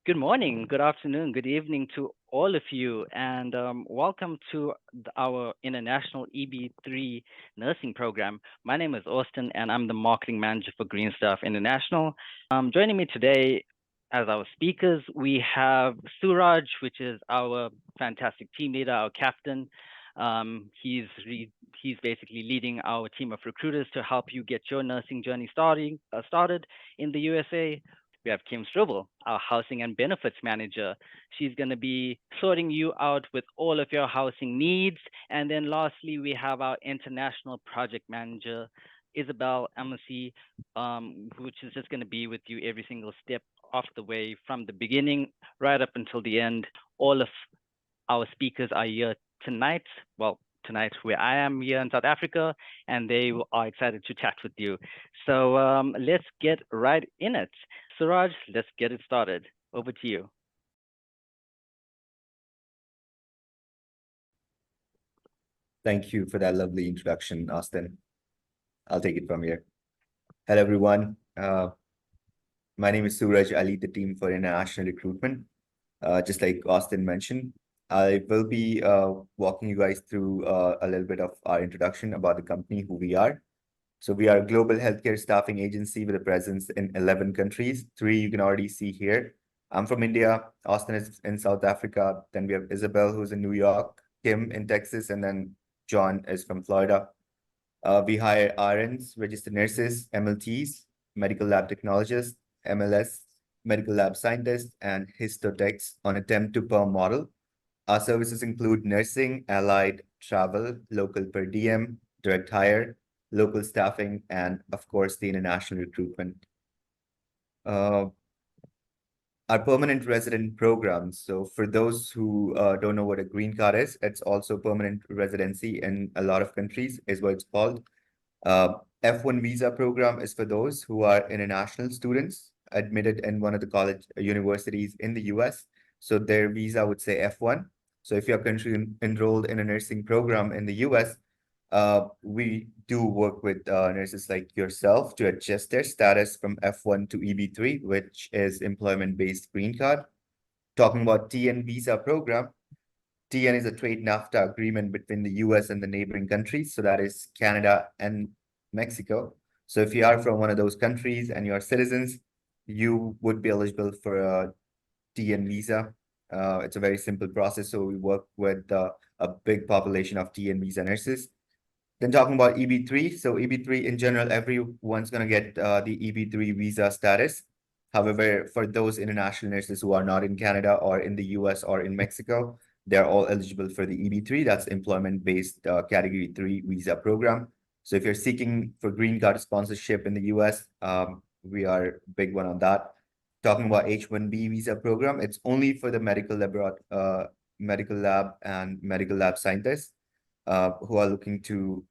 Good morning, good afternoon, good evening to all of you, and welcome to our international EB3 nursing program. My name is Austin, and I'm the marketing manager for Greenstaff International. Joining me today as our speakers, we have Suraj, which is our fantastic team leader, our captain. Um, he's re- he's basically leading our team of recruiters to help you get your nursing journey started in the USA. We have Kim Strobel, our housing and benefits manager. She's going to be sorting you out with all of your housing needs. And then lastly, we have our international project manager, Isabel Amasi, which is just going to be with you every single step of the way from the beginning right up until the end. All of our speakers are here tonight. Well, tonight where I am here in South Africa, and they are excited to chat with you. So let's get right in it. Suraj, let's get it started. Over to you. Thank you for that lovely introduction, Austin. I'll take it from here. Hello, everyone. My name is Suraj. I lead the team for international recruitment. Just like Austin mentioned, I will be walking you guys through a little bit of our introduction about the company, who we are. So we are a global healthcare staffing agency with a presence in 11 countries. Three you can already see here. I'm from India. Austin is in South Africa. Then we have Isabel, who's in New York, Kim in Texas, and then John is from Florida. We hire RNs, registered nurses, MLTs, medical lab technologists, MLS, medical lab scientists, and histotechs on a temp to perm model. Our services include nursing, allied, travel, local per diem, direct hire, local staffing, and of course, the international recruitment. Uh, our permanent resident programs. So for those who don't know what a green card is, it's also permanent residency in a lot of countries is what it's called. Uh, F1 visa program is for those who are international students admitted in one of the college universities in the US. So their visa would say F1. So if you're country enrolled in a nursing program in the US, we do work with nurses like yourself to adjust their status from F1 to EB3, which is employment-based green card. Talking about TN visa program, TN is a trade NAFTA agreement between the US and the neighboring countries. So that is Canada and Mexico. So if you are from one of those countries and you are citizens, you would be eligible for a TN visa. It's a very simple process. So we work with a big population of TN visa nurses. Then talking about EB3. So EB3 in general, everyone's going to get the EB3 visa status. However, for those international nurses who are not in Canada or in the US or in Mexico, they're all eligible for the EB3. That's employment-based Category 3 visa program. So if you're seeking for green card sponsorship in the US, we are big one on that. Talking about H-1B visa program, it's only for the medical lab and medical lab scientists who are looking to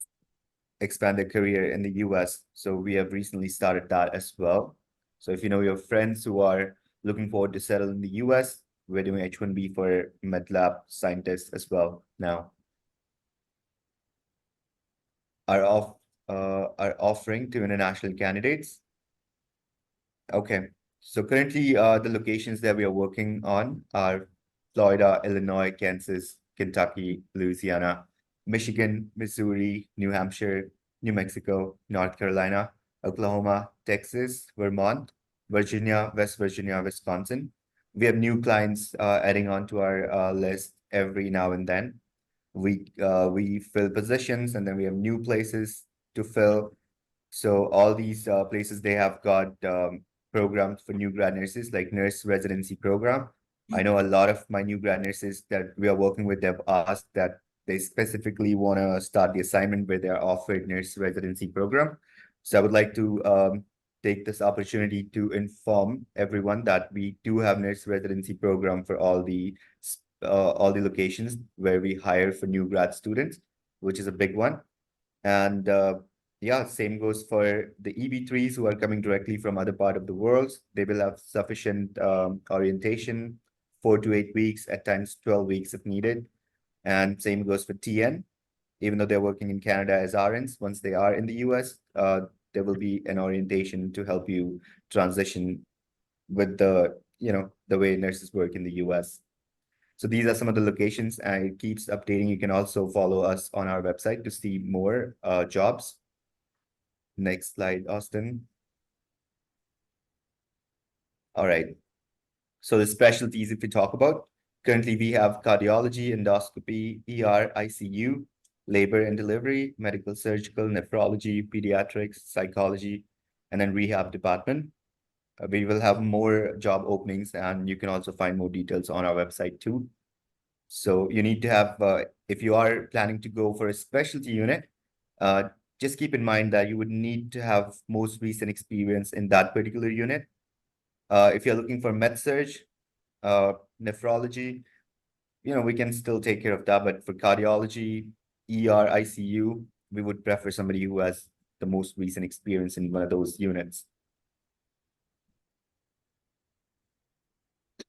expand their career in the US. So we have recently started that as well. So if you know your friends who are looking forward to settle in the US, we're doing H-1B for med lab scientists as well now. Our our offering to international candidates. Okay. So currently the locations that we are working on are Florida, Illinois, Kansas, Kentucky, Louisiana, Michigan, Missouri, New Hampshire, New Mexico, North Carolina, Oklahoma, Texas, Vermont, Virginia, West Virginia, Wisconsin. We have new clients adding on to our list every now and then. We fill positions and then we have new places to fill. So all these places, they have got programs for new grad nurses, like nurse residency program. I know a lot of my new grad nurses that we are working with, they've asked that they specifically want to start the assignment where they're offered nurse residency program. So I would like to take this opportunity to inform everyone that we do have nurse residency program for all the locations where we hire for new grad students, which is a big one. And yeah, same goes for the EB3s who are coming directly from other part of the world. They will have sufficient orientation, 4 to 8 weeks, at times 12 weeks if needed. And same goes for TN. Even though they're working in Canada as RNs, once they are in the US, there will be an orientation to help you transition with the the way nurses work in the US. So these are some of the locations, and it keeps updating. You can also follow us on our website to see more jobs. Next slide, Austin. All right. So the specialties, if we talk about, currently we have cardiology, endoscopy, ER, ICU, labor and delivery, medical surgical, nephrology, pediatrics, psychology, and then rehab department. We will have more job openings, and you can also find more details on our website too. So you need to have, if you are planning to go for a specialty unit, just keep in mind that you would need to have most recent experience in that particular unit. If you're looking for med surg, nephrology, we can still take care of that. But for cardiology, ER, ICU, we would prefer somebody who has the most recent experience in one of those units.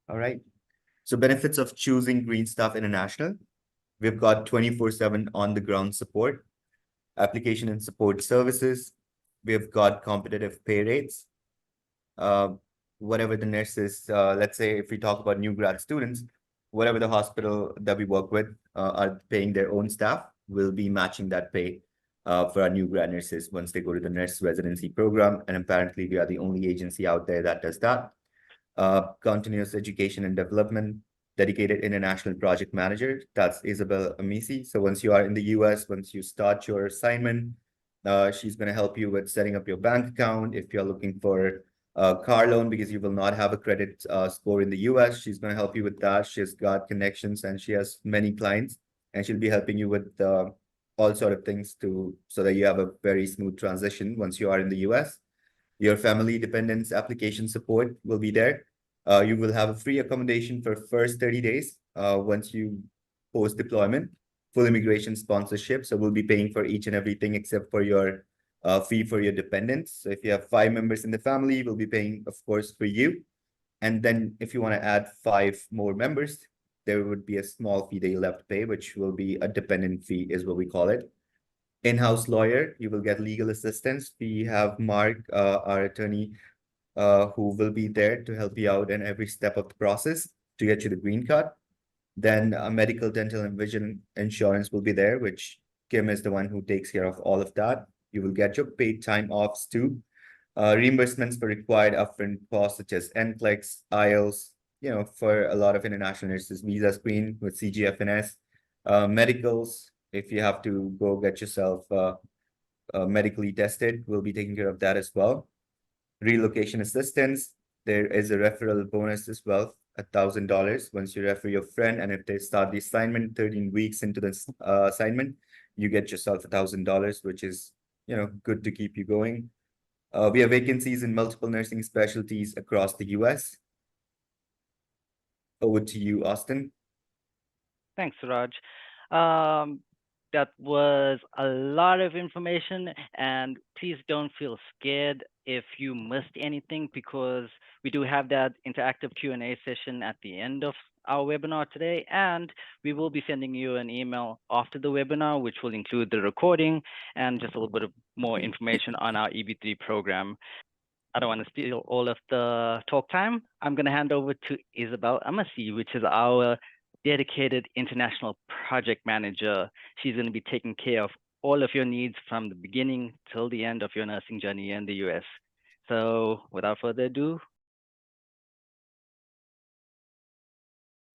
All right. So benefits of choosing Greenstaff International. We've got 24/7 on-the-ground support, application and support services. We've got competitive pay rates. Whatever the nurses, let's say if we talk about new grad students, whatever the hospital that we work with are paying their own staff, we'll be matching that pay for our new grad nurses once they go to the nurse residency program. And apparently we are the only agency out there that does that. Continuous education and development, dedicated international project manager, that's Isabel Amisi. So once you are in the US, once you start your assignment, she's going to help you with setting up your bank account. If you're looking for a car loan because you will not have a credit score in the US, she's going to help you with that. She's got connections and she has many clients, and she'll be helping you with all sort of things so that you have a very smooth transition once you are in the US. Your family dependents application support will be there. You will have a free accommodation for first 30 days once you post deployment, full immigration sponsorship. So we'll be paying for each and everything except for your fee for your dependents. So if you have 5 members in the family, we'll be paying, of course, for you. And then if you want to add 5 more members, there would be a small fee that you'll have to pay, which will be a dependent fee, is what we call it. In-house lawyer, you will get legal assistance. We have Mark, our attorney, who will be there to help you out in every step of the process to get you the green card. Then medical, dental, and vision insurance will be there, which Kim is the one who takes care of all of that. You will get your paid time offs too. Reimbursements for required upfront costs such as NCLEX, IELTS, for a lot of international nurses, visa screen with CGFNS, medicals. If you have to go get yourself medically tested, we'll be taking care of that as well. Relocation assistance. There is a referral bonus as well, $1,000 once you refer your friend, and if they start the assignment 13 weeks into the assignment, you get yourself $1,000, which is good to keep you going. We have vacancies in multiple nursing specialties across the US. Over to you, Austin. Thanks, Suraj. That was a lot of information, and please don't feel scared if you missed anything, because we do have that interactive Q&A session at the end of our webinar today, and we will be sending you an email after the webinar, which will include the recording and just a little bit of more information on our EB3 program. I don't want to steal all of the talk time. I'm going to hand over to Isabel Amasi, which is our dedicated international project manager. She's going to be taking care of all of your needs from the beginning till the end of your nursing journey in the US. So without further ado.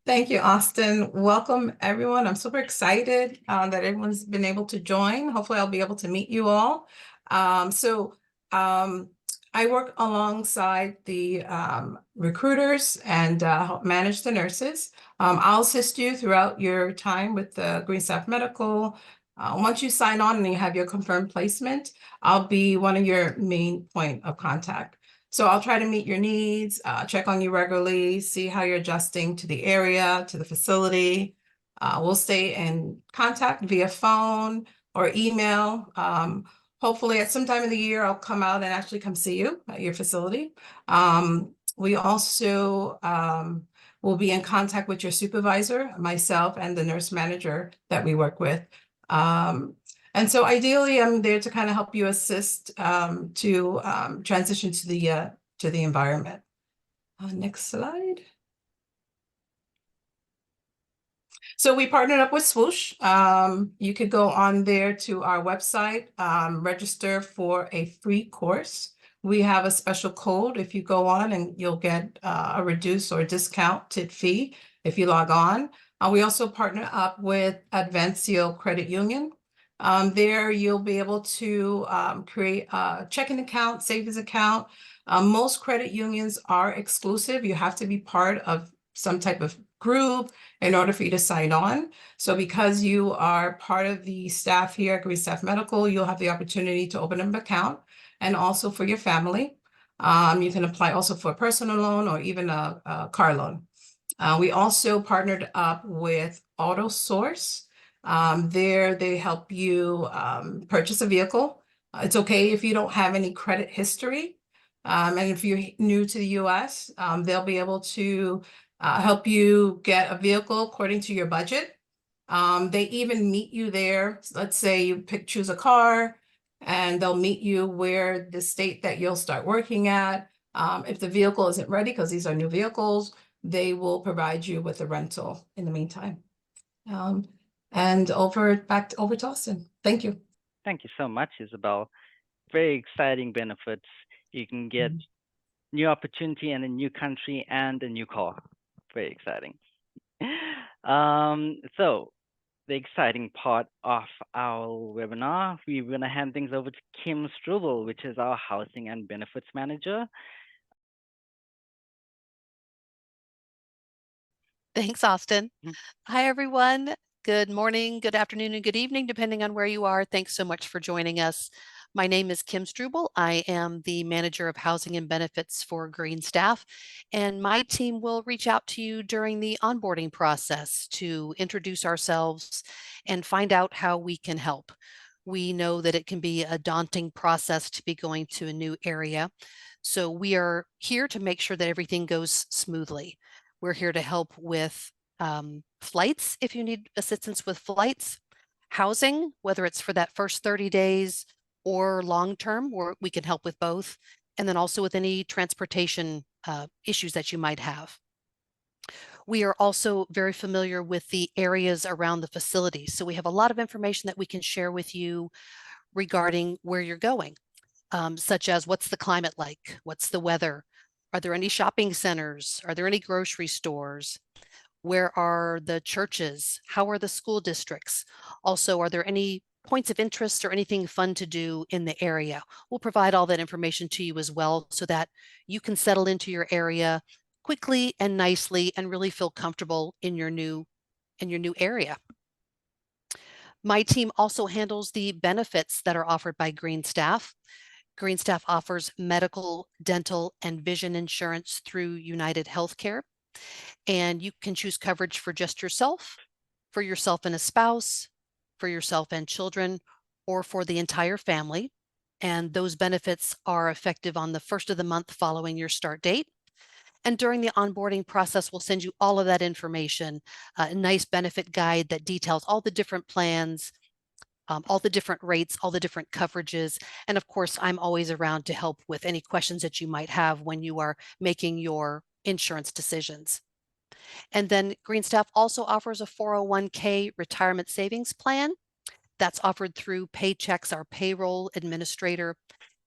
Thank you, Austin. Welcome, everyone. I'm super excited that everyone's been able to join. Hopefully, I'll be able to meet you all. I work alongside the recruiters and help manage the nurses. I'll assist you throughout your time with the Greenstaff Medical. Once you sign on and you have your confirmed placement, I'll be one of your main point of contact. So I'll try to meet your needs, check on you regularly, see how you're adjusting to the area, to the facility. We'll stay in contact via phone or email. Hopefully at some time of the year, I'll come out and actually come see you at your facility. We also will be in contact with your supervisor, myself, and the nurse manager that we work with. And so ideally, I'm there to kind of help you assist to transition to the environment. Next slide. So we partnered up with Swoosh. You could go on there to our website, register for a free course. We have a special code if you go on, and you'll get a reduced or discounted fee if you log on. We also partner up with Advancio Credit Union. There you'll be able to create a checking account, savings account. Most credit unions are exclusive. You have to be part of some type of group in order for you to sign on. So because you are part of the staff here at Greenstaff Medical, you'll have the opportunity to open an account, and also for your family. You can apply also for a personal loan or even a car loan. We also partnered up with AutoSource. There they help you purchase a vehicle. It's okay if you don't have any credit history. And if you're new to the US, they'll be able to help you get a vehicle according to your budget. They even meet you there. Let's say you choose a car, and they'll meet you where the state that you'll start working at. If the vehicle isn't ready, because these are new vehicles, they will provide you with a rental in the meantime. And back over to Austin. Thank you. Thank you so much, Isabel. Very exciting benefits. You can get new opportunity in a new country and a new car. Very exciting. So the exciting part of our webinar, we're going to hand things over to Kim Struble, which is our Housing and Benefits Manager. Thanks, Austin. Hi, everyone. Good morning, good afternoon, and good evening, depending on where you are. Thanks so much for joining us. My name is Kim Struble. I am the Manager of Housing and Benefits for Greenstaff, and my team will reach out to you during the onboarding process to introduce ourselves and find out how we can help. We know that it can be a daunting process to be going to a new area, so we are here to make sure that everything goes smoothly. We're here to help with flights if you need assistance with flights, housing, whether it's for that first 30 days or long-term, or we can help with both, and then also with any transportation issues that you might have. We are also very familiar with the areas around the facility, so we have a lot of information that we can share with you regarding where you're going, such as what's the climate like, what's the weather, are there any shopping centers, are there any grocery stores, where are the churches, how are the school districts, also are there any points of interest or anything fun to do in the area. We'll provide all that information to you as well so that you can settle into your area quickly and nicely and really feel comfortable in your new area. My team also handles the benefits that are offered by Greenstaff. Greenstaff offers medical, dental, and vision insurance through United Healthcare. And you can choose coverage for just yourself, for yourself and a spouse, for yourself and children, or for the entire family. And those benefits are effective on the first of the month following your start date. And during the onboarding process, we'll send you all of that information, a nice benefit guide that details all the different plans, all the different rates, all the different coverages. And of course, I'm always around to help with any questions that you might have when you are making your insurance decisions. And then Greenstaff also offers a 401k retirement savings plan that's offered through Paychex, our payroll administrator.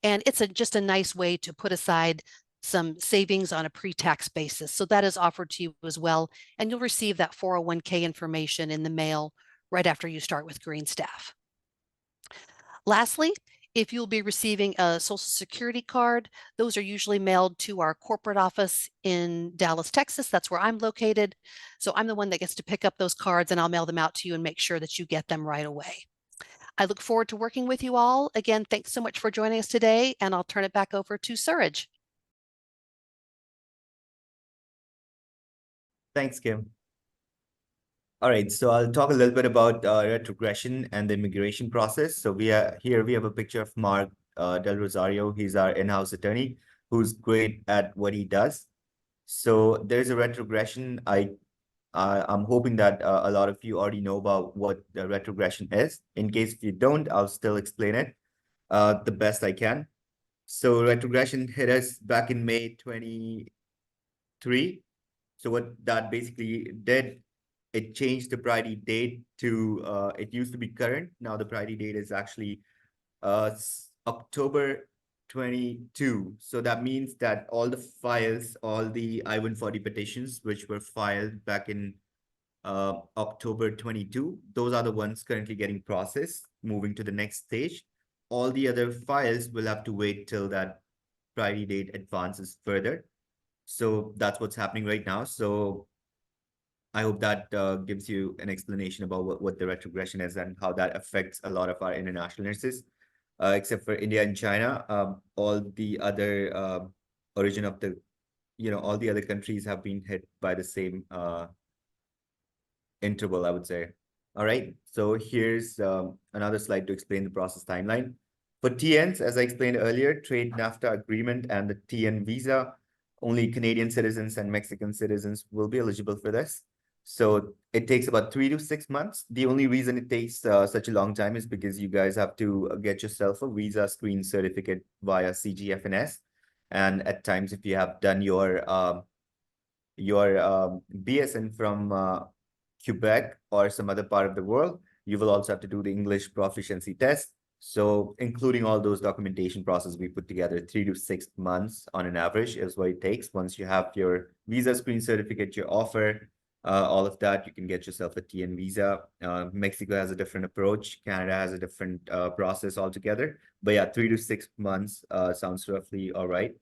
And it's just a nice way to put aside some savings on a pre-tax basis. So that is offered to you as well. And you'll receive that 401k information in the mail right after you start with Greenstaff. Lastly, if you'll be receiving a Social Security card, those are usually mailed to our corporate office in Dallas, Texas. That's where I'm located. So I'm the one that gets to pick up those cards, and I'll mail them out to you and make sure that you get them right away. I look forward to working with you all. Again, thanks so much for joining us today, and I'll turn it back over to Suraj. Thanks, Kim. All right, so I'll talk a little bit about retrogression and the immigration process. So we have a picture of Mark Del Rosario. He's our in-house attorney who's great at what he does. So there's a retrogression. I'm hoping that a lot of you already know about what the retrogression is. In case if you don't, I'll still explain it the best I can. So retrogression hit us back in May 2020. 3. So what that basically did, it changed the priority date to, it used to be current. Now the priority date is actually October 22. So that means that all the files, all the I-140 petitions, which were filed back in October 22, those are the ones currently getting processed, moving to the next stage. All the other files will have to wait till that priority date advances further. So that's what's happening right now. So I hope that gives you an explanation about what the retrogression is and how that affects a lot of our international nurses. Except for India and China, all the other origin of the, all the other countries have been hit by the same interval, I would say. All right, so here's another slide to explain the process timeline. For TNs, as I explained earlier, trade NAFTA agreement and the TN visa, only Canadian citizens and Mexican citizens will be eligible for this. So it takes about 3 to 6 months. The only reason it takes such a long time is because you guys have to get yourself a visa screen certificate via CGFNS. And at times, if you have done your BSN from Quebec or some other part of the world, you will also have to do the English proficiency test. So including all those documentation process we put together, 3 to 6 months on an average is what it takes. Once you have your visa screen certificate, your offer, all of that, you can get yourself a TN visa. Mexico has a different approach. Canada has a different process altogether. But yeah, 3 to 6 months sounds roughly all right.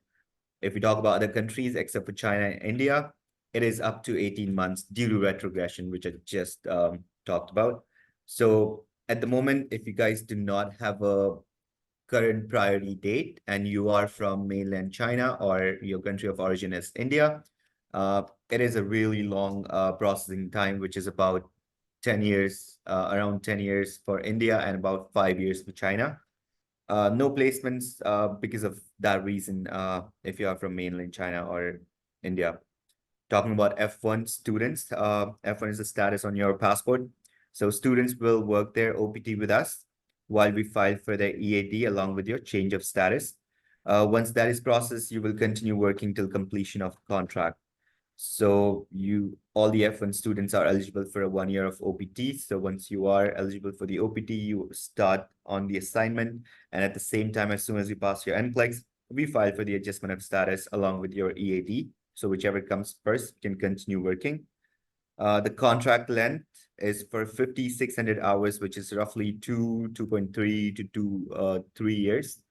If we talk about other countries, except for China and India, it is up to 18 months due to retrogression, which I just talked about. So at the moment, if you guys do not have a current priority date and you are from mainland China or your country of origin is India, it is a really long processing time, which is about 10 years, around 10 years for India and about 5 years for China. No placements because of that reason if you are from mainland China or India. Talking about F1 students, F1 is the status on your passport. So students will work their OPT with us while we file for their EAD along with your change of status. Once that is processed, you will continue working till completion of contract. So all the F1 students are eligible for a 1 year of OPT. So once you are eligible for the OPT, you start on the assignment. And at the same time, as soon as you pass your NCLEX, we file for the adjustment of status along with your EAD. So whichever comes first can continue working. The contract length is for 5,600 hours, which is roughly 2.3 to 3 years.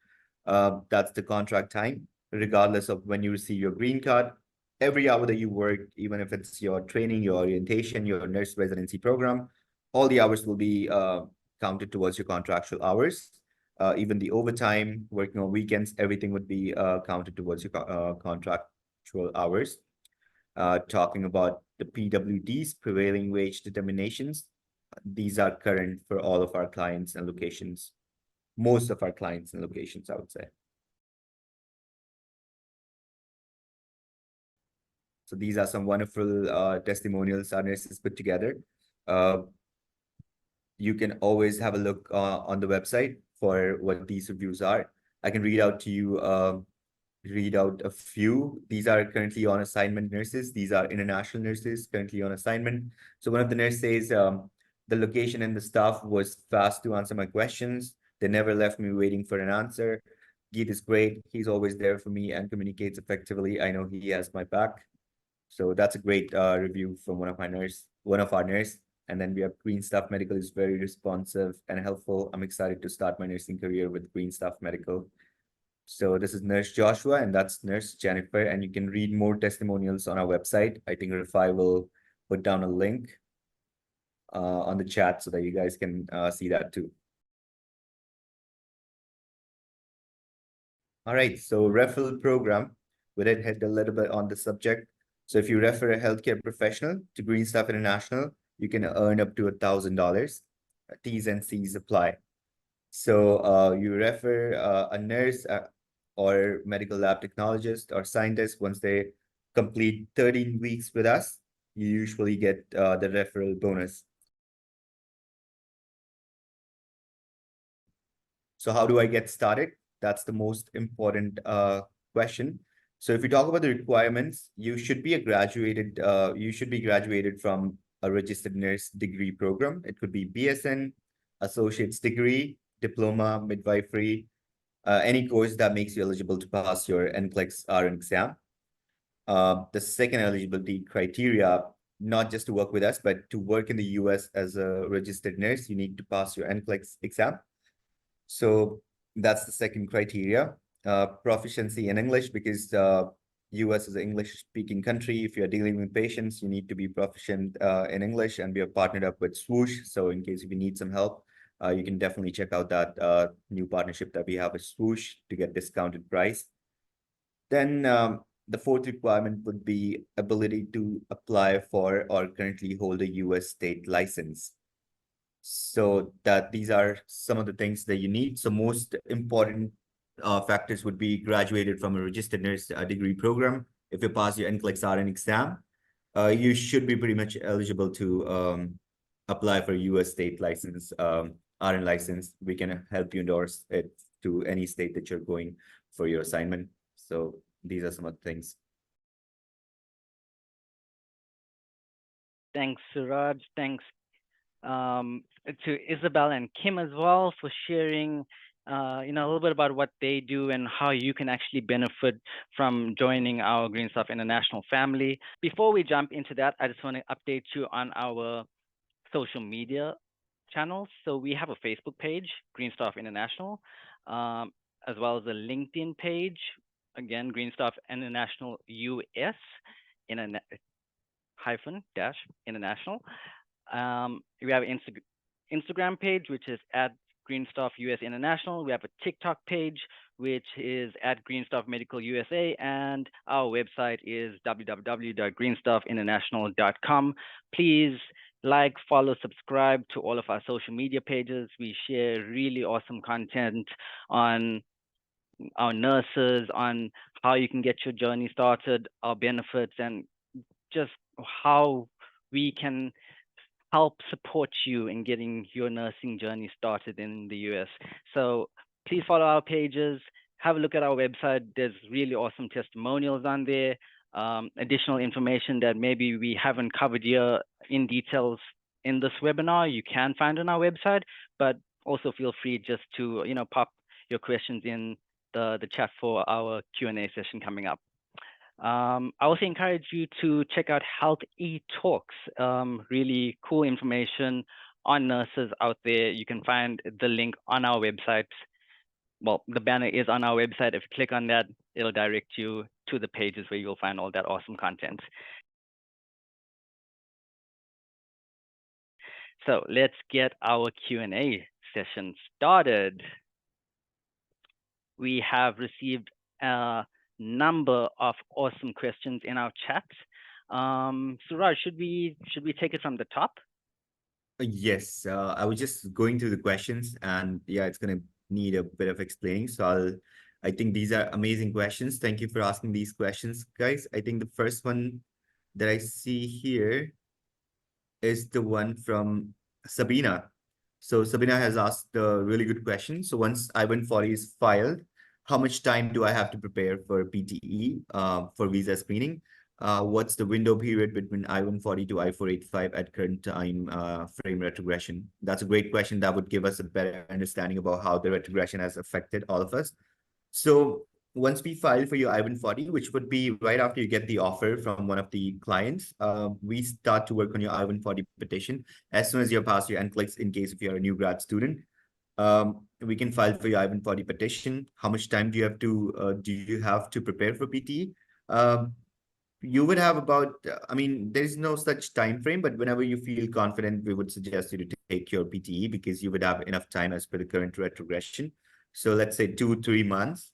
That's the contract time, regardless of when you receive your green card. Every hour that you work, even if it's your training, your orientation, your nurse residency program, all the hours will be counted towards your contractual hours. Even the overtime, working on weekends, everything would be counted towards your contractual hours. Talking about the PWDs, prevailing wage determinations, these are current for all of our clients and locations. Most of our clients and locations, I would say. So these are some wonderful testimonials our nurses put together. You can always have a look on the website for what these reviews are. I can read out to you, read out a few. These are currently on assignment nurses. These are international nurses currently on assignment. So one of the nurses says, the location and the staff was fast to answer my questions. They never left me waiting for an answer. Geet is great. He's always there for me and communicates effectively. I know he has my back. So that's a great review from one of our nurse. And then we have Greenstaff Medical is very responsive and helpful. I'm excited to start my nursing career with Greenstaff Medical. So this is Nurse Joshua and that's Nurse Jennifer. And you can read more testimonials on our website. I think Rafai will put down a link on the chat so that you guys can see that too. All right, so referral program. We did hit a little bit on the subject. So if you refer a healthcare professional to Greenstaff International, you can earn up to $1,000. T's and C's apply. So you refer a nurse or medical lab technologist or scientist. Once they complete 13 weeks with us, you usually get the referral bonus. So how do I get started? That's the most important question. So if you talk about the requirements, you should be graduated from a registered nurse degree program. It could be BSN, associate's degree, diploma, midwifery, any course that makes you eligible to pass your NCLEX RN exam. The second eligibility criteria, not just to work with us, but to work in the US as a registered nurse, you need to pass your NCLEX exam. So that's the second criteria. Proficiency in English, because US is an English-speaking country. If you're dealing with patients, you need to be proficient in English, and we are partnered up with Swoosh. So in case if you need some help, you can definitely check out that new partnership that we have with Swoosh to get discounted price. Then the fourth requirement would be ability to apply for or currently hold a US state license. So that these are some of the things that you need. So most important factors would be graduated from a registered nurse degree program. If you pass your NCLEX RN exam, you should be pretty much eligible to apply for US state license, RN license. We can help you endorse it to any state that you're going for your assignment. So these are some of the things. Thanks, Suraj. Thanks to Isabel and Kim as well for sharing a little bit about what they do and how you can actually benefit from joining our Greenstaff International family. Before we jump into that, I just want to update you on our social media channels. So we have a Facebook page, Greenstaff International, as well as a LinkedIn page, again, Greenstaff International US, -international. We have an Instagram page, which is at Greenstaff US International. We have a TikTok page, which is at Greenstaff Medical USA, and our website is www.greenstaffinternational.com. Please like, follow, subscribe to all of our social media pages. We share really awesome content on our nurses, on how you can get your journey started, our benefits, and just how we can help support you in getting your nursing journey started in the US. So please follow our pages, have a look at our website. There's really awesome testimonials on there, additional information that maybe we haven't covered here in details in this webinar, you can find on our website, but also feel free just to pop your questions in the chat for our Q&A session coming up. I also encourage you to check out Health E-Talks, really cool information on nurses out there. You can find the link on our website. Well, the banner is on our website. If you click on that, it'll direct you to the pages where you'll find all that awesome content. So let's get our Q&A session started. We have received a number of awesome questions in our chat. Suraj, should we take it from the top? Yes, I was just going through the questions, and yeah, it's gonna need a bit of explaining. So I think these are amazing questions. Thank you for asking these questions, guys. I think the first one that I see here is the one from Sabina. So Sabina has asked a really good question. So once I-140 is filed, how much time do I have to prepare for PTE for visa screening? What's the window period between I-140 to I-485 at current time frame retrogression? That's a great question. That would give us a better understanding about how the retrogression has affected all of us. So once we file for your I-140, which would be right after you get the offer from one of the clients, we start to work on your I-140 petition. As soon as you pass your NCLEX, in case if you're a new grad student, we can file for your I-140 petition. How much time do you have to prepare for PTE? You would have about, there is no such time frame, but whenever you feel confident, we would suggest you to take your PTE because you would have enough time as per the current retrogression. So let's say 2-3 months.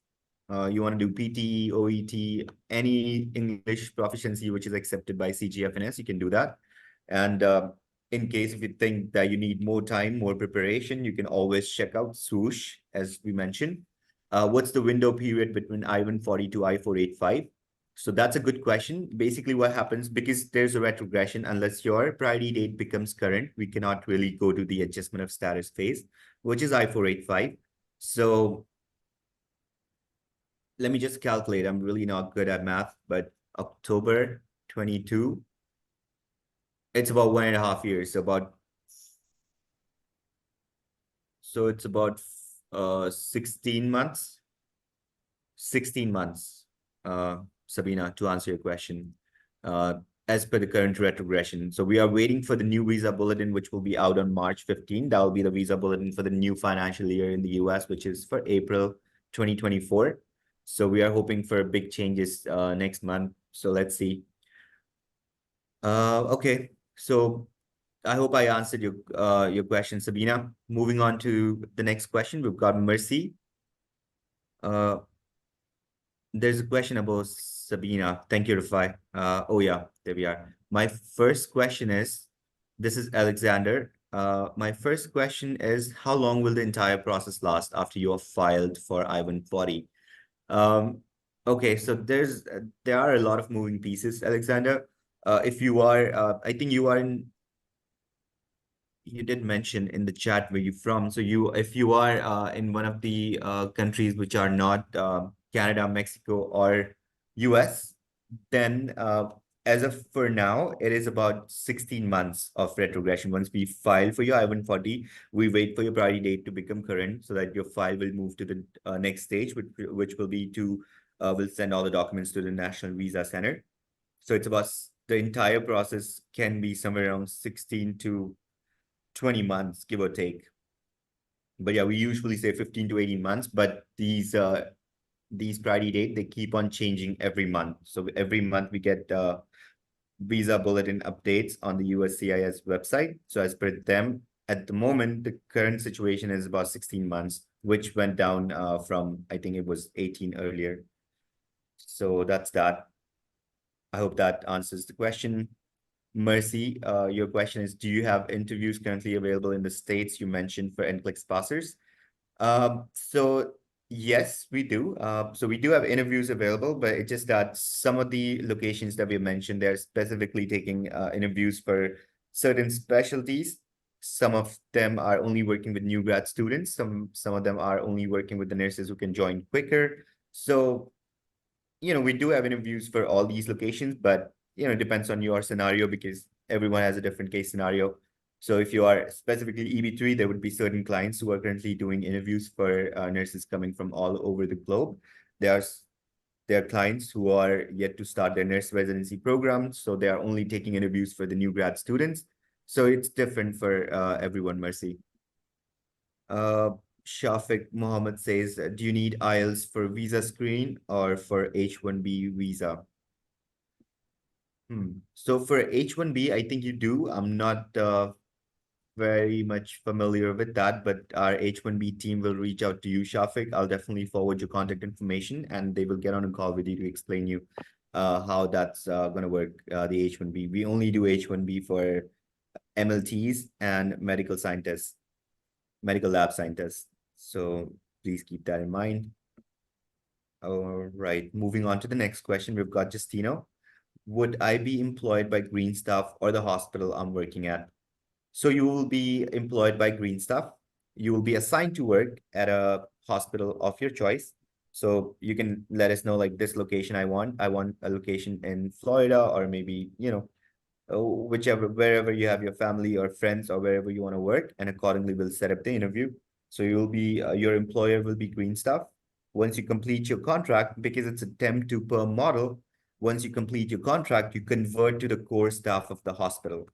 You want to do PTE, OET, any English proficiency which is accepted by CGFNS, you can do that. And in case if you think that you need more time, more preparation, you can always check out Swoosh, as we mentioned. What's the window period between I-140 to I-485? So that's a good question. Basically what happens, because there's a retrogression, unless your priority date becomes current, we cannot really go to the adjustment of status phase, which is I-485. So let me just calculate. I'm really not good at math, but October 22, it's about 1.5 years. So it's about 16 months. 16 months, Sabina, to answer your question, uh, as per the current retrogression. So we are waiting for the new visa bulletin, which will be out on March 15. That will be the visa bulletin for the new financial year in the US, which is for April 2024. So we are hoping for big changes next month. So let's see. Okay, so I hope I answered your question, Sabina. Moving on to the next question, we've got Mercy. There's a question about Sabina. Thank you, Rafai. Oh yeah, there we are. My first question is, this is Alexander. My first question is, how long will the entire process last after you have filed for I-140? Okay, so there are a lot of moving pieces, Alexander. If you are, I think you did mention in the chat where you're from. So if you are in one of the countries which are not Canada, Mexico, or US, then as of for now, it is about 16 months of retrogression. Once we file for your I-140, we wait for your priority date to become current so that your file will move to the next stage, which will be to will send all the documents to the National Visa Center. So it's about the entire process can be somewhere around 16 to 20 months, give or take. But yeah, we usually say 15 to 18 months, but these priority date, they keep on changing every month. So every month we get visa bulletin updates on the USCIS website. So as per them, at the moment, the current situation is about 16 months, which went down from, I think it was 18 earlier. So that's that. I hope that answers the question. Mercy, your question is, do you have interviews currently available in the states you mentioned for NCLEX passers? So yes, we do. So we do have interviews available, but it's just that some of the locations that we mentioned, they're specifically taking interviews for certain specialties. Some of them are only working with new grad students. Some of them are only working with the nurses who can join quicker. So we do have interviews for all these locations, but it depends on your scenario because everyone has a different case scenario. So if you are specifically EB3, there would be certain clients who are currently doing interviews for nurses coming from all over the globe. There are clients who are yet to start their nurse residency program, so they are only taking interviews for the new grad students. So it's different for everyone, Mercy. Shafiq Mohammed says, do you need IELTS for visa screen or for H-1B visa? So for H-1B, I think you do. I'm not very much familiar with that, but our H-1B team will reach out to you, Shafiq. I'll definitely forward your contact information and they will get on a call with you to explain you how that's going to work, the H-1B. We only do H-1B for MLTs and medical scientists, medical lab scientists. So please keep that in mind. All right, moving on to the next question. We've got Justino. Would I be employed by Greenstaff or the hospital I'm working at? So you will be employed by Greenstaff. You will be assigned to work at a hospital of your choice. So you can let us know like this location I want. I want a location in Florida or maybe, wherever you have your family or friends or wherever you want to work, and accordingly we'll set up the interview. So you'll be your employer will be Greenstaff. Once you complete your contract, because it's a temp to perm model, once you complete your contract, you convert to the core staff of the hospital.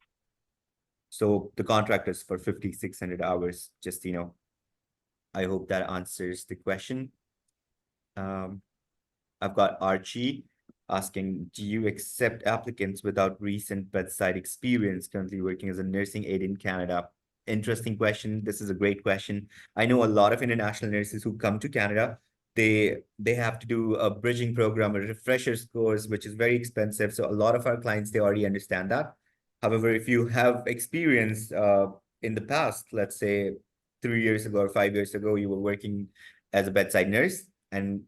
So the contract is for 5,600 hours, just I hope that answers the question. I've got Archie asking, do you accept applicants without recent bedside experience currently working as a nursing aide in Canada? Interesting question. This is a great question. I know a lot of international nurses who come to Canada. They have to do a bridging program, a refresher's course, which is very expensive. So a lot of our clients, they already understand that. However, if you have experience in the past, let's say 3 years ago or 5 years ago, you were working as a bedside nurse, and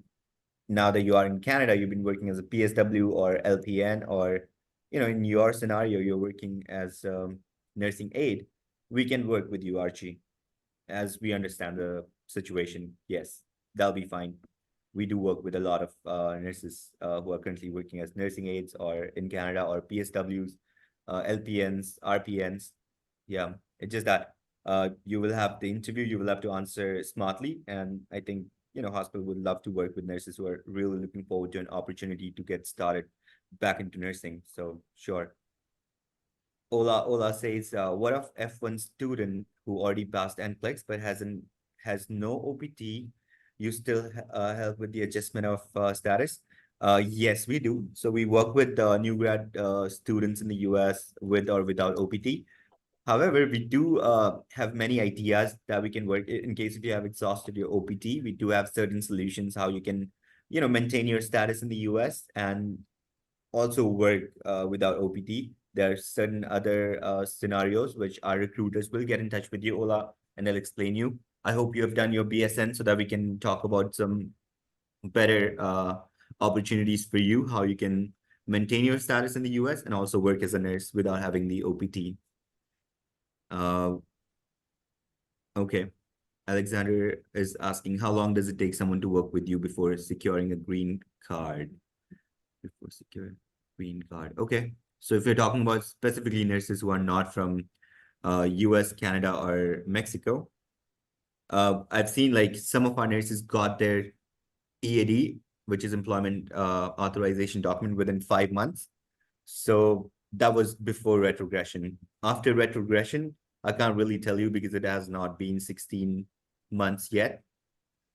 now that you are in Canada, you've been working as a PSW or LPN, or, in your scenario, you're working as nursing aide, we can work with you, Archie, as we understand the situation. Yes, that'll be fine. we do work with a lot of nurses who are currently working as nursing aides or in Canada, or PSWs, LPNs, RPNs. Yeah, it's just that you will have the interview, you will have to answer smartly. And I think, hospital would love to work with nurses who are really looking forward to an opportunity to get started back into nursing. So sure. Ola says, what of F1 student who already passed NCLEX but has no OPT? You still help with the adjustment of status? Yes, we do. So we work with new grad students in the US with or without OPT. However, we do have many ideas that we can work in case if you have exhausted your OPT. We do have certain solutions how you can, maintain your status in the US and also work without OPT. There are certain other scenarios which our recruiters will get in touch with you, Ola, and they'll explain you. I hope you have done your BSN so that we can talk about some better opportunities for you, how you can maintain your status in the US and also work as a nurse without having the OPT. Okay. Alexander is asking, how long does it take someone to work with you before securing a green card? Before securing green card. Okay. So if you're talking about specifically nurses who are not from US, Canada, or Mexico, I've seen like some of our nurses got their EAD, which is employment authorization document, within 5 months. So that was before retrogression. After retrogression, I can't really tell you because it has not been 16 months yet.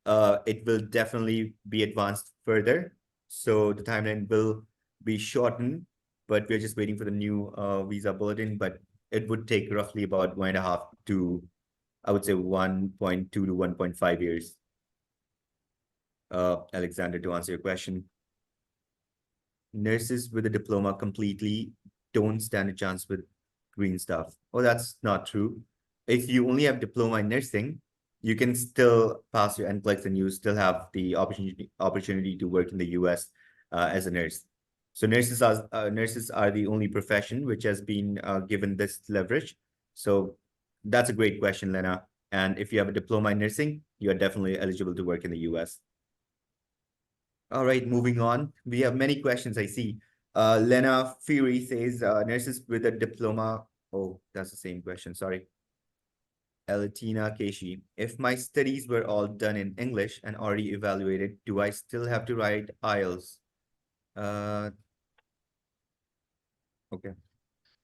It will definitely be advanced further. So the timeline will be shortened, but we're just waiting for the new visa bulletin. But it would take roughly about 1.5 to, I would say, 1.2 to 1.5 years. Alexander, to answer your question, nurses with a diploma completely don't stand a chance with Greenstaff. Oh, that's not true. If you only have diploma in nursing, you can still pass your NCLEX and you still have the opportunity to work in the US as a nurse. So nurses are the only profession which has been given this leverage. So that's a great question, Lena. And if you have a diploma in nursing, you are definitely eligible to work in the US. All right, moving on. We have many questions, I see. Lena Fury says, nurses with a diploma. Oh, that's the same question, sorry. Elatina Keshi, if my studies were all done in English and already evaluated, do I still have to write IELTS? Okay.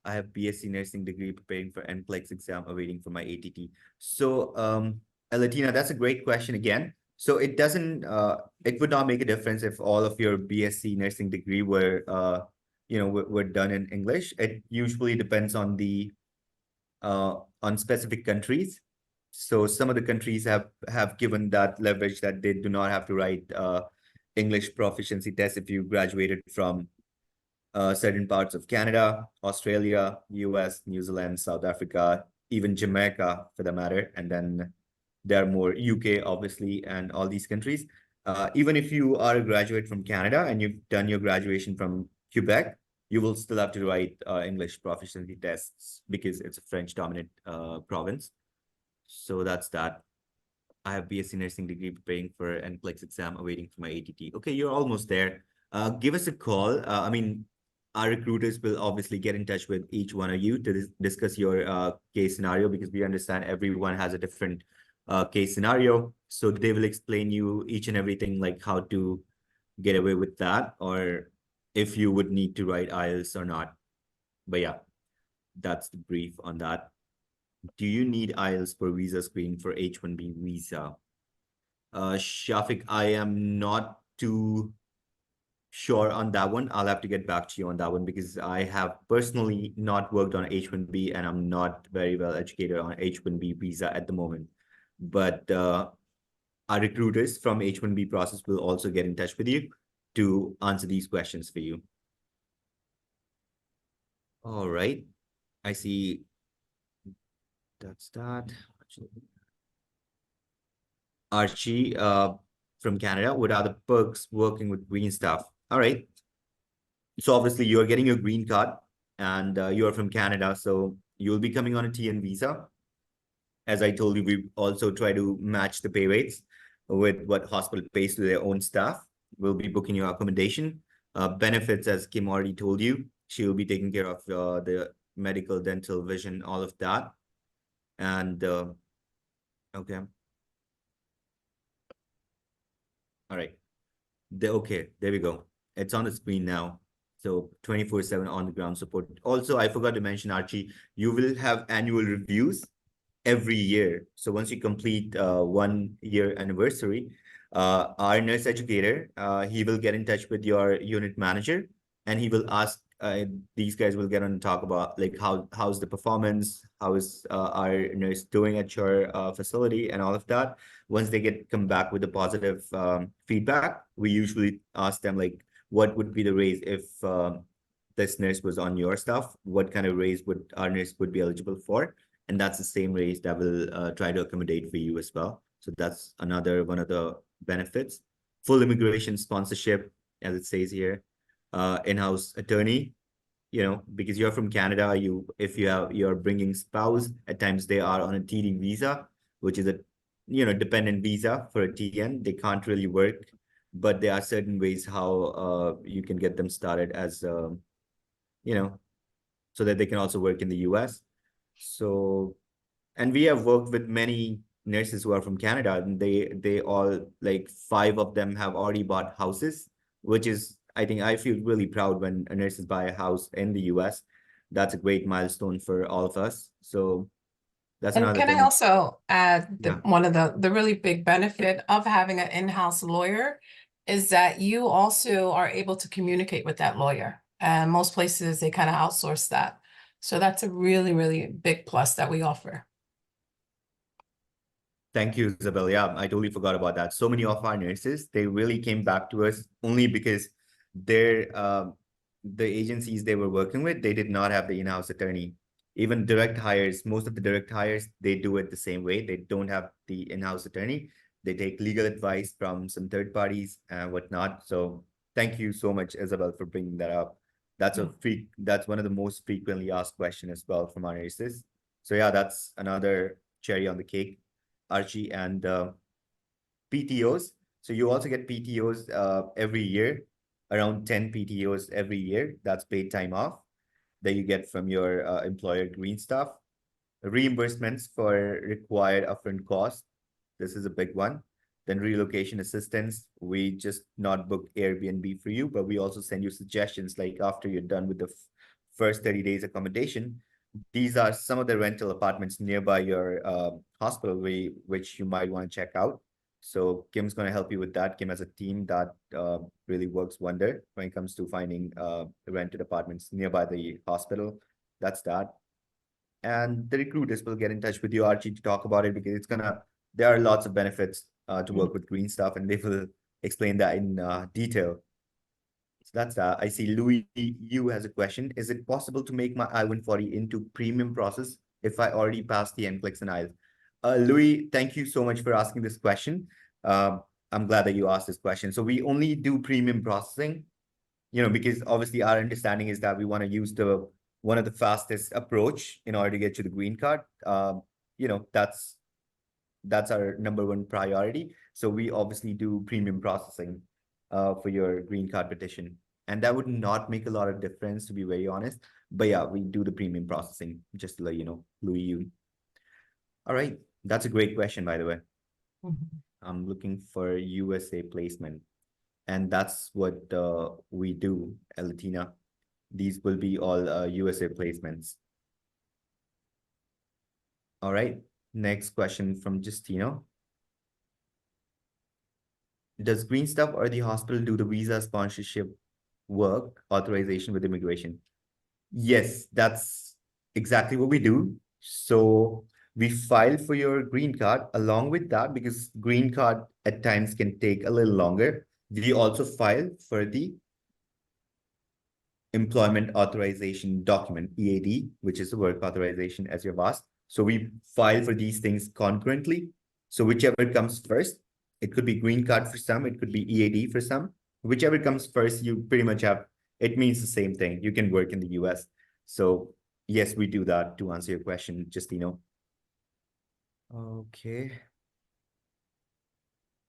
I have BSc nursing degree preparing for NCLEX exam, awaiting for my ATT. So, Elatina, that's a great question again. So it would not make a difference if all of your BSc nursing degree were done in English. It usually depends on on specific countries. So some of the countries have given that leverage that they do not have to write English proficiency test if you graduated from certain parts of Canada, Australia, US, New Zealand, South Africa, even Jamaica for the matter. And then there are more UK, obviously, and all these countries. Even if you are a graduate from Canada and you've done your graduation from Quebec, you will still have to write English proficiency tests because it's a French dominant province. So that's that. I have BSc nursing degree preparing for NCLEX exam, awaiting for my ATT. Okay, you're almost there. Give us a call. Our recruiters will obviously get in touch with each one of you to discuss your case scenario, because we understand everyone has a different case scenario. So they will explain you each and everything, like how to get away with that, or if you would need to write IELTS or not. But yeah, that's the brief on that. Do you need IELTS for visa screening for H-1B visa? Shafiq, I am not too sure on that one. I'll have to get back to you on that one because I have personally not worked on H-1B and I'm not very well educated on H-1B visa at the moment. But our recruiters from H-1B process will also get in touch with you to answer these questions for you. All right. I see. That's that. Archie from Canada, what are the perks working with Greenstaff? All right. So obviously you're getting your green card and you're from Canada, so you'll be coming on a TN visa. As I told you, we also try to match the pay rates. with what hospital pays to their own staff. We'll be booking your accommodation. Benefits, as Kim already told you, she will be taking care of the medical, dental, vision, all of that. And okay. All right. Okay, there we go. It's on the screen now. So 24/7 on the ground support. Also, I forgot to mention, Archie, you will have annual reviews every year. So once you complete 1 year anniversary, our nurse educator, he will get in touch with your unit manager, and he will ask, these guys will get on and talk about like how's the performance, how is our nurse doing at your facility and all of that. Once they come back with a positive feedback, we usually ask them like, what would be the raise if this nurse was on your staff? What kind of raise would our nurse would be eligible for? And that's the same raise that will try to accommodate for you as well. So that's another one of the benefits. Full immigration sponsorship, as it says here, in-house attorney, because you're from Canada, if you're bringing spouse, at times they are on a TD visa, which is a dependent visa for a TN. They can't really work, but there are certain ways how you can get them started as so that they can also work in the US. So, and we have worked with many nurses who are from Canada, and they all, like 5 of them have already bought houses, which is, I think I feel really proud when a nurses buy a house in the US. That's a great milestone for all of us. So that's And another can I thing. also add Yeah. one of the really big benefit of having an in-house lawyer is that you also are able to communicate with that lawyer. And most places, they kind of outsource that. So that's a really, really big plus that we offer. Thank you, Isabel. Yeah, I totally forgot about that. So many of our nurses, they really came back to us only because the agencies they were working with, they did not have the in-house attorney. Even direct hires, most of the direct hires, they do it the same way. They don't have the in-house attorney. They take legal advice from some third parties and whatnot. So thank you so much, Isabel, for bringing that up. That's one of the most frequently asked questions as well from our nurses. So yeah, that's another cherry on the cake. Archie, and PTOs. So you also get PTOs every year, around 10 PTOs every year. That's paid time off that you get from your employer, Greenstaff. Reimbursements for required upfront costs. This is a big one. Then relocation assistance. We just not book Airbnb for you, but we also send you suggestions like after you're done with the first 30 days accommodation. These are some of the rental apartments nearby your hospital which you might want to check out. So Kim's going to help you with that. Kim has a team that really works wonder when it comes to finding rented apartments nearby the hospital. That's that. And the recruiters will get in touch with you, Archie, to talk about it because there are lots of benefits to work with Greenstaff, and they will explain that in detail. So that's that. I see Louis Yu has a question. Is it possible to make my I-140 into premium process if I already passed the NCLEX and IELTS? Louis, thank you so much for asking this question. I'm glad that you asked this question. So we only do premium processing, because obviously our understanding is that we want to use one of the fastest approach in order to get you the green card. That's our #1 priority. So we obviously do premium processing for your green card petition. And that would not make a lot of difference, to be very honest. But yeah, we do the premium processing, just to let you know, Louis Yu. All right. That's a great question, by the way. I'm looking for USA placement. And that's what we do, Latina. These will be all USA placements. All right. Next question from Justino. Does Greenstaff or the hospital do the visa sponsorship work authorization with immigration? Yes, that's exactly what we do. So we file for your green card along with that, because green card at times can take a little longer. We also file for the employment authorization document, EAD, which is the work authorization, as you've asked. So we file for these things concurrently. So whichever comes first, it could be green card for some, it could be EAD for some. Whichever comes first, you pretty much have, it means the same thing. You can work in the US. So yes, we do that, to answer your question, Justino. Okay.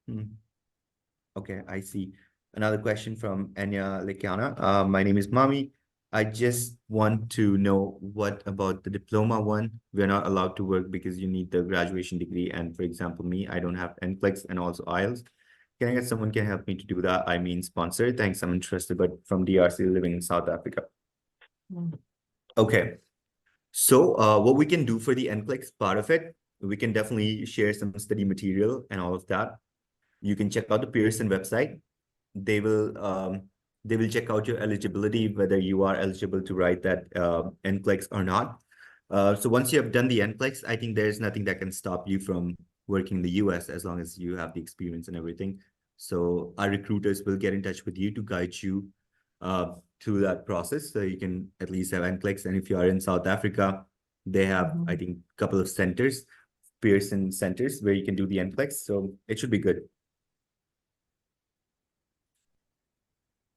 Okay, I see. Another question from Anya Lekiana. My name is Mami. I just want to know what about the diploma one? We're not allowed to work because you need the graduation degree. And for example, me, I don't have NCLEX and also IELTS. Can I get someone can help me to do that? I mean, sponsor. Thanks, I'm interested, but from DRC, living in South Africa. Okay. So what we can do for the NCLEX part of it, we can definitely share some study material and all of that. You can check out the Pearson website. They will check out your eligibility, whether you are eligible to write that NCLEX or not. So once you have done the NCLEX, I think there's nothing that can stop you from working in the US as long as you have the experience and everything. So our recruiters will get in touch with you to guide you through that process, so you can at least have NCLEX. And if you are in South Africa, they have, I think, a couple of centers, Pearson centers, where you can do the NCLEX. So it should be good.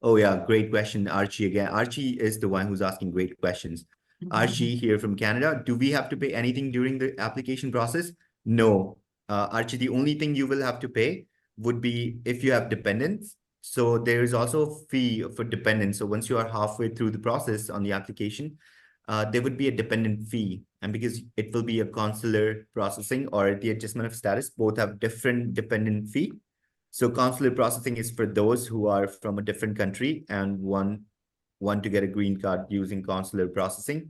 Oh yeah, great question, Archie again. Archie is the one who's asking great questions. Archie here from Canada. Do we have to pay anything during the application process? No. Archie, the only thing you will have to pay would be if you have dependents. So there is also a fee for dependents. So once you are halfway through the process on the application, there would be a dependent fee. And because it will be a consular processing or the adjustment of status, both have different dependent fee. So consular processing is for those who are from a different country and want to get a green card using consular processing.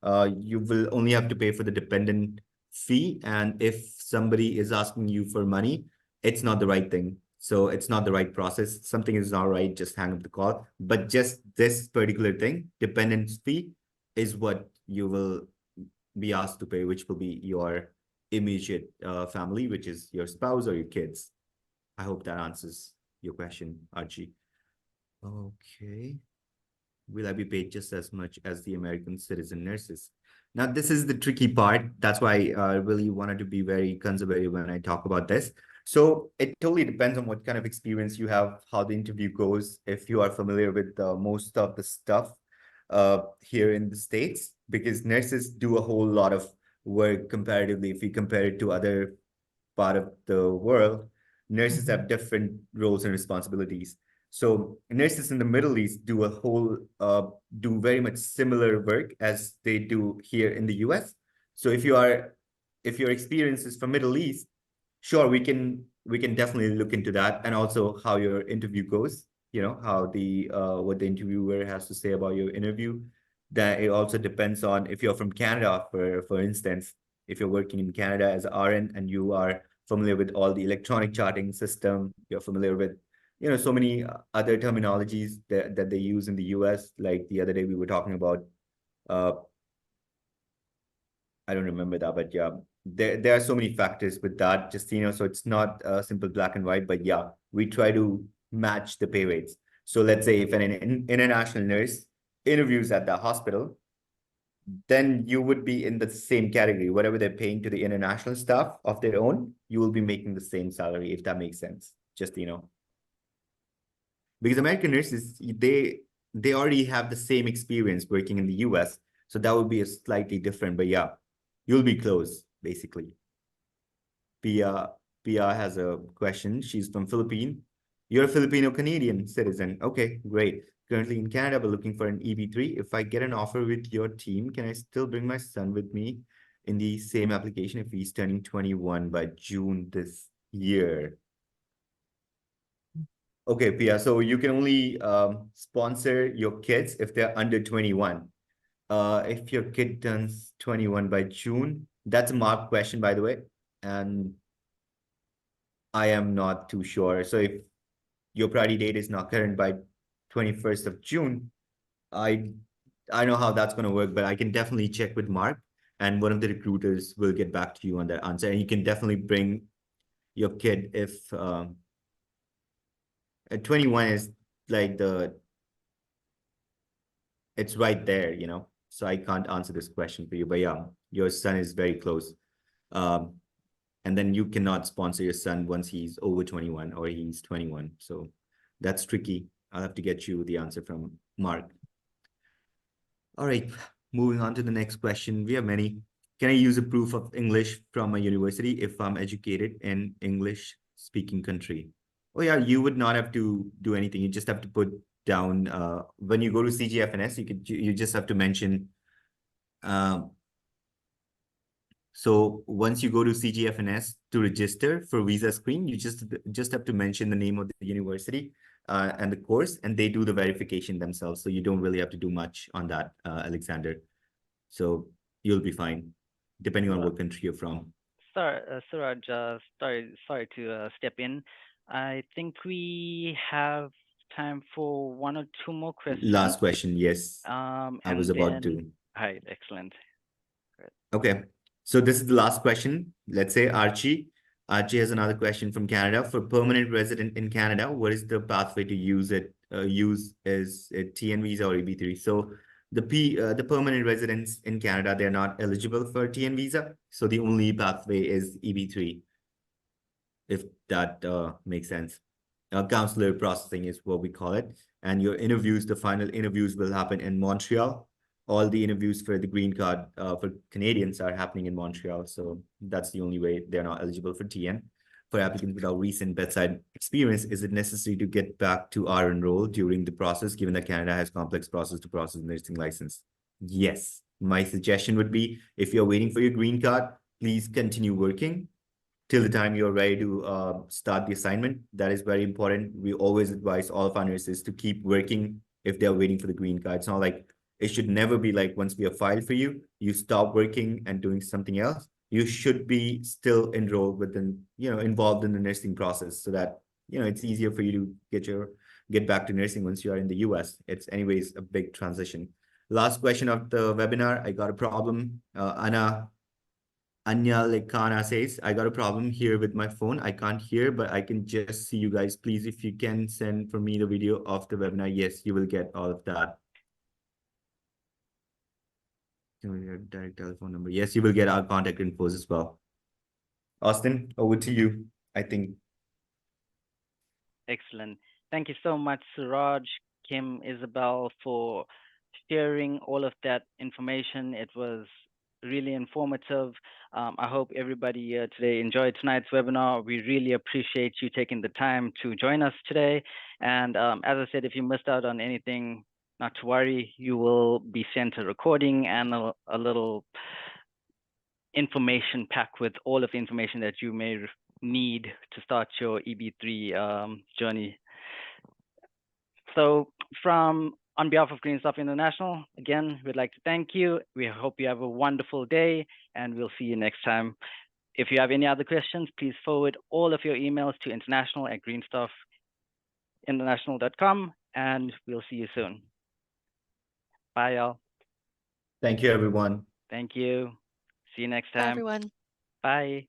You will only have to pay for the dependent fee. And if somebody is asking you for money, it's not the right thing. So it's not the right process. Something is not right, just hang up the call. But just this particular thing, dependent fee, is what you will be asked to pay, which will be your immediate family, which is your spouse or your kids. I hope that answers your question, Archie. Okay. Will I be paid just as much as the American citizen nurses? Now, this is the tricky part. That's why I really wanted to be very conservative when I talk about this. So it totally depends on what kind of experience you have, how the interview goes, if you are familiar with most of the stuff here in the States, because nurses do a whole lot of work comparatively if we compare it to other part of the world. Nurses have different roles and responsibilities. So nurses in the Middle East do do very much similar work as they do here in the US. So if your experience is from Middle East, sure, we can definitely look into that, and also how your interview goes. You know, how the what the interviewer has to say about your interview. That it also depends on if you're from Canada, for instance, if you're working in Canada as an RN and you are familiar with all the electronic charting system, you're familiar with, you know, so many other terminologies that they use in the US. Like the other day we were talking about, I don't remember that, but yeah, there are so many factors with that, just, you know, so it's not simple black and white, but yeah, we try to match the pay rates. So let's say if an international nurse interviews at the hospital, then you would be in the same category. Whatever they're paying to the international staff of their own, you will be making the same salary, if that makes sense. Just, you know, because American nurses, they already have the same experience working in the US. So that would be a slightly different, but yeah, you'll be close, basically. Pia has a question. She's from Philippines. You're a Filipino-Canadian citizen. Okay, great. Currently in Canada, but looking for an EB3. If I get an offer with your team, can I still bring my son with me in the same application if he's turning 21 by June this year? Okay, Pia, so you can only sponsor your kids if they're under 21. If your kid turns 21 by June, that's a marked question, by the way. And I am not too sure. So if your priority date is not current by 21st of June, I know how that's going to work, but I can definitely check with Mark, and one of the recruiters will get back to you on that answer. And you can definitely bring your kid if 21 is like it's right there, you know. So I can't answer this question for you, but yeah, your son is very close. And then you cannot sponsor your son once he's over 21 or he's 21. So that's tricky. I'll have to get you the answer from Mark. All right, moving on to the next question. We have many. Can I use a proof of English from my university if I'm educated in English speaking country. Oh yeah, you would not have to do anything. You just have to put down when you go to CGFNS, you just have to mention. So once you go to CGFNS to register for visa screen, you just have to mention the name of the university and the course, and they do the verification themselves. So you don't really have to do much on that, Alexander. So you'll be fine, depending on what country you're from. Suraj, sorry to step in. I think we have time for one or two more questions. Last question, yes. I was about to. Right, excellent. Great. Okay, so this is the last question. Let's say Archie. Archie has another question from Canada. For permanent resident in Canada, what is the pathway to use it? Use is a TN visa or EB3? So the permanent residents in Canada, they're not eligible for TN visa. So the only pathway is EB3, if that makes sense. Counselor processing is what we call it. And your interviews, the final interviews will happen in Montreal. All the interviews for the green card for Canadians are happening in Montreal. So that's the only way they're not eligible for TN. For applicants without recent bedside experience, is it necessary to get back to RN role during the process, given that Canada has complex process to process nursing license? Yes. My suggestion would be, if you're waiting for your green card, please continue working till the time you're ready to start the assignment. That is very important. We always advise all of our nurses to keep working if they're waiting for the green card. It's not like, it should never be like once we have filed for you, you stop working and doing something else. You should be still enrolled within, involved in the nursing process, so that, it's easier for you to get back to nursing once you are in the US. It's anyways a big transition. Last question of the webinar. I got a problem. Anya Lekana says, I got a problem here with my phone. I can't hear, but I can just see you guys. Please, if you can send for me the video of the webinar. Yes, you will get all of that. Direct telephone number. Yes, you will get our contact info as well. Austin, over to you. I think. Excellent. Thank you so much, Suraj, Kim, Isabel, for sharing all of that information. It was really informative. I hope everybody today enjoyed tonight's webinar. We really appreciate you taking the time to join us today. And as I said, if you missed out on anything, not to worry, you will be sent a recording and a little information pack with all of the information that you may need to start your EB3 journey. So on behalf of Greenstaff International, again, we'd like to thank you. We hope you have a wonderful day, and we'll see you next time. If you have any other questions, please forward all of your emails to international@greenstaffinternational.com, and we'll see you soon. Bye, y'all. Thank you, everyone. Thank you. See you next time. Bye, everyone. Bye.